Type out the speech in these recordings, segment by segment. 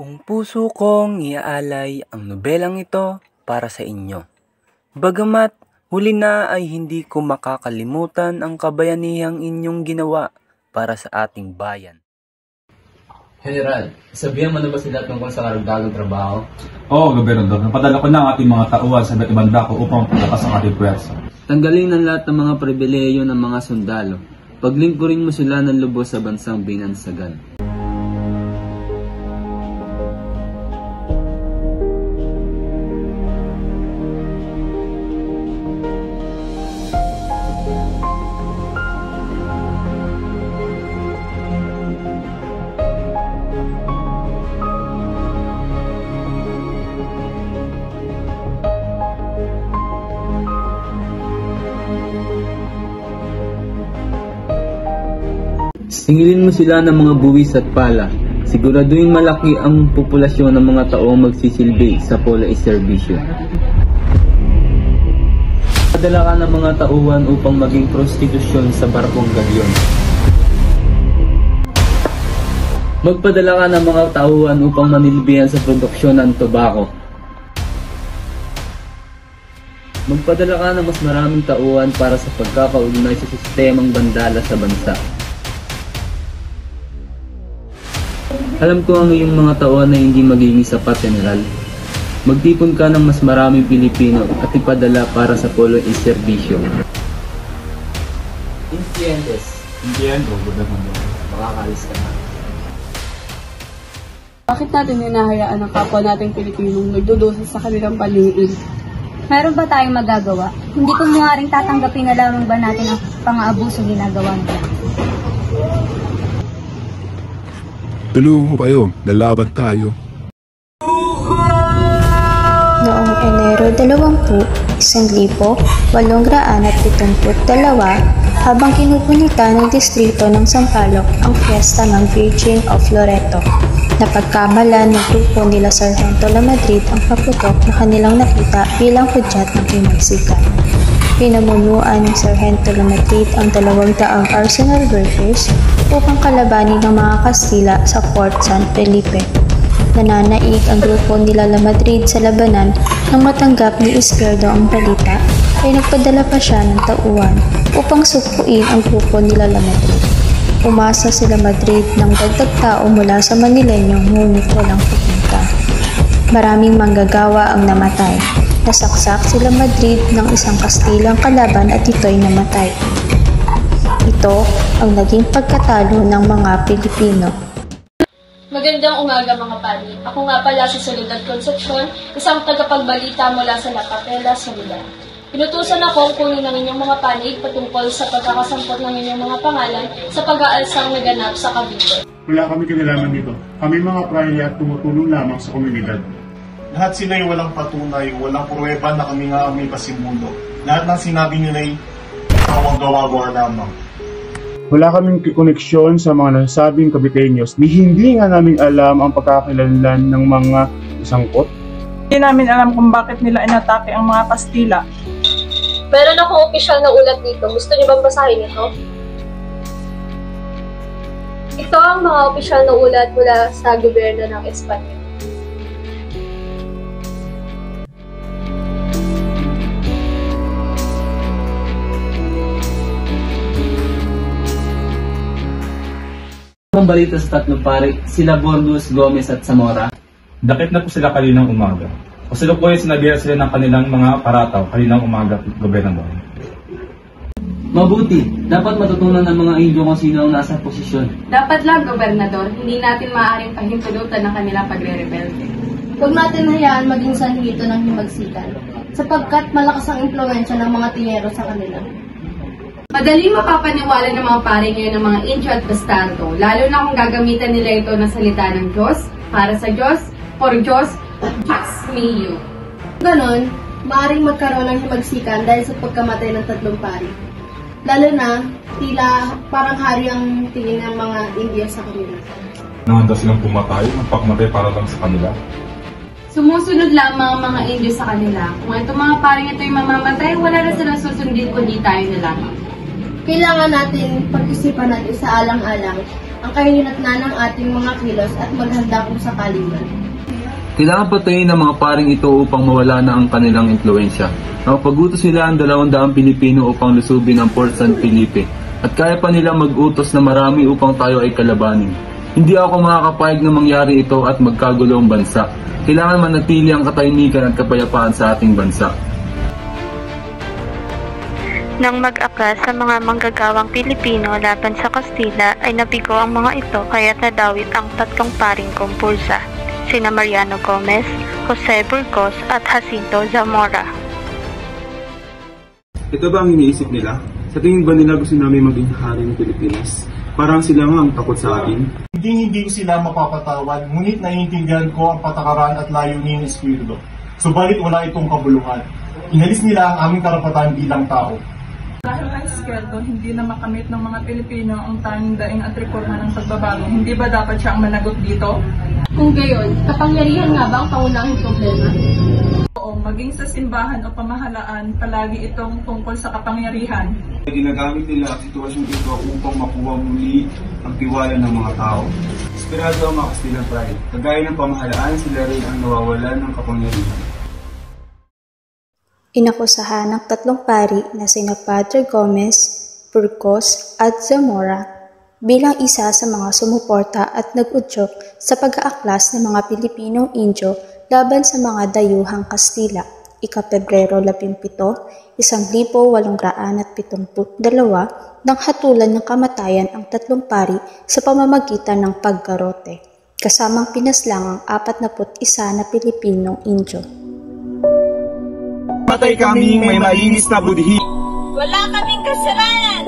Buong puso kong iaalay ang nobelang ito para sa inyo. Bagamat huli na ay hindi ko makakalimutan ang kabayanihang inyong ginawa para sa ating bayan. General, sabihan mo na ba sila tungkol sa karagdagang trabaho? Oo, Gobernador. Napadala ko na ang ating mga tauhan sa iba't ibang dako upang paglakas ang ating puwersa. Tanggalin ng lahat ng mga pribileyo ng mga sundalo. Paglingkurin mo sila ng lubos sa bansang binansagan. Singilin mo sila ng mga buwis at pala. Siguraduhin malaki ang populasyon ng mga taong magsisilbi sa polo serbisyo. Padala ka ng mga tauhan upang maging prostitusyon sa barkong galyon. Magpadala ka ng mga tauhan upang manilbihan sa produksyon ng tobacco. Magpadala ka ng mas maraming tauhan para sa pagkakaugnay sa sistemang bandala sa bansa. Alam ko ang iyong mga tauhan na hindi magiging sapat, General. Magtipon ka ng mas maraming Pilipino at ipadala para sa polo serbisyo. Entiendes? Entiendo, Gobernador. Makakalis ka na. Bakit natin hinahayaan ang kapwa nating Pilipinong nagdudusa sa kanilang paningin? Meron ba tayong magagawa? Hindi ko maaaring tatanggapin na lamang ba natin ang pang-aabuso ginagawa nila? Tulungan ko kayo, lalaban tayo. Noong Enero 20, 1872, habang kinukunita ng distrito ng Sampaloc ang fiesta ng Virgin of Loreto, napagkamalan ng grupo nila Sargento Lamadrid ang paputok na kanilang nakita bilang hudyat ng himagsikan. Pinamunuan ng Sargento Lamadrid ang 200 arsenal workers upang kalabanin ng mga Kastila sa Fort San Felipe. Nananaig ang grupo nila Lamadrid sa labanan nang matanggap ni Izquierdo ang balita ay nagpadala pa siya ng tauhan upang sukuin ang grupo nila Lamadrid. Umasa sila Madrid ng dagdag tao mula sa Manileño ngunit walang pupunta. Maraming manggagawa ang namatay. Nasaksak sila Madrid ng isang Kastilang kalaban at ito'y namatay. Ito ang naging pagkatalo ng mga Pilipino. Magandang umaga mga pani. Ako nga pala si Soledad Concepcion, isang tagapagbalita mula sa La Capela, Solidan. Pinutusan akong kunin ang inyong mga panig patungkol sa pagkakasampot ng inyong mga pangalan sa pag-aalsang naganap sa Cavite. Wala kami kinalaman dito. Kami mga praile at tumutulong lamang sa komunidad. Lahat sila ay walang patunay, walang pruweba na kami nga ang may pasimundo. Lahat ng sinabi nila ay tawang gawa-gawa lamang. Wala kaming koneksyon sa mga nasasabing Caviteños ni hindi nga namin alam ang pagkakakilanlan ng mga sangkot. Hindi namin alam kung bakit nila inatake ang mga Kastila. Meron akong opisyal na ulat dito. Gusto niyo bang basahin ito? Ito ang mga opisyal na ulat mula sa gobyerno ng Espanya. Ang balita sa tatlong pari, sila Burgos, Gomez at Zamora. Dakit na po sila kaninang umaga. Kasalukuyan sinabihan sila ng kanilang mga parataw kaninang umaga, Gobernador. Mabuti, dapat matutunan ng mga Indio kung sino ang nasa posisyon. Dapat lang, Gobernador, hindi natin maaaring pahintulutan ng kanilang pagre-rebelde. Huwag natin hayaan maging sanhi ito ng himagsikan, sapagkat malakas ang impluwensya ng mga Tinero sa kanila. Madaling mapapaniwala ng mga pare ngayon ng mga Indio at Bastardo, lalo na kung gagamitan nila ito ng salita ng Diyos, para sa Diyos, for Diyos, Diyos mio. Ganon, maaaring magkaroon ng himagsikan dahil sa pagkamatay ng tatlong pari. Lalo na, tila parang hari ang tingin ng mga Indio sa kanila. Nahanda silang pumatay, magpakamatay para lang sa kanila. Sumusunod lamang ang mga Indio sa kanila. Kung itong mga paring ito'y mamamatay, wala na silang susundin kundi tayo na lamang. Kailangan natin pag-isipan natin sa alang-alang ang kahinatnan ng ating mga kilos at maghanda kung sakali man. Kailangan patayin ng mga paring ito upang mawala na ang kanilang impluensya. Nakapag-utos nila ang 200 Pilipino upang lusubin ang Port San Felipe at kaya pa nila mag-utos na marami upang tayo ay kalabanin. Hindi ako makakapayag na mangyari ito at magkagulo ang bansa. Kailangan manatili ang katahimikan at kapayapaan sa ating bansa. Nang mag-aka sa mga manggagawang Pilipino laban sa Kastila ay nabigo ang mga ito kaya't nadawit ang 3 paring kumpulsa, sina Mariano Gomez, Jose Burgos at Jacinto Zamora. Ito ba ang iniisip nila? Sa tingin ba nila gusto namin maging hari ng Pilipinas? Parang sila nga ang takot sa atin. Hindi ko sila mapapatawad, ngunit naiintindihan ko ang patakaran at layunin ng Espiritu. Subalit wala itong kabuluhan. Inalis nila ang aming karapatan bilang tao. Dahil ang Esquerdo hindi na makamit ng mga Pilipino ang tanging daing at reforma ng pagbabago, hindi ba dapat siya ang managot dito? Kung gayon, kapangyarihan nga ba ang pangunahing problema? Oo, maging sa simbahan o pamahalaan, palagi itong tungkol sa kapangyarihan. Ginagamit nila ang sitwasyon ito upang makuha muli ang tiwala ng mga tao. Esperado ang mga Kastilang Pride. Kagaya ng pamahalaan, sila rin ang nawawalan ng kapangyarihan. Inakusahan ng 3 pari na sina Padre Gomez, Burgos at Zamora bilang isa sa mga sumuporta at nag-udyok sa pag-aaklas ng mga Pilipinong Indio laban sa mga dayuhang Kastila, ika-Pebrero 17, 1872 nang hatulan ng kamatayan ang 3 pari sa pamamagitan ng paggarote, kasamang pinaslang ang 41 na Pilipinong Indio. Patay kaming may malinis na budhi. Wala kaming kasalanan.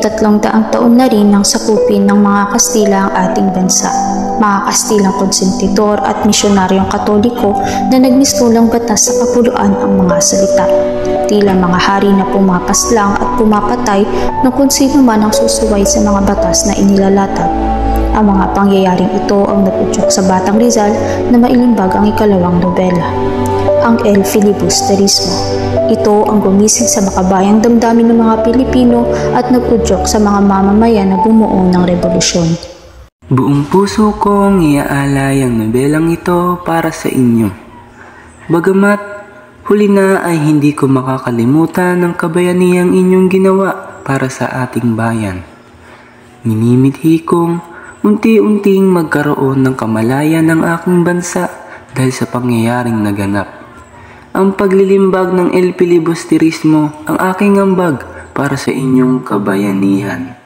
Tatlong-daang taon na rin nang sakupin ng mga Kastila ang ating bansa. Mga Kastilang konsentidor at misyonaryong Katoliko na nagmistulang batas sa kapuluan ang mga salita. Tila mga hari na pumapaslang at pumapatay ng kung sino man ang susuway sa mga batas na inilalatag. Ang mga pangyayaring ito ang nag-udyok sa Batang Rizal na mailimbag ang ikalawang nobela, ang El Filibusterismo. Ito ang gumising sa makabayang damdamin ng mga Pilipino at nag-udyok sa mga mamamayan na bumuo ng revolusyon. Buong puso kong iaalay ang nobelang ito para sa inyo. Bagamat huli na ay hindi ko makakalimutan ang kabayanihang inyong ginawa para sa ating bayan. Minimithi kong unti-unting magkaroon ng kamalayan ng aking bansa dahil sa pangyayaring naganap. Ang paglilimbag ng El Filibusterismo ang aking ambag para sa inyong kabayanihan.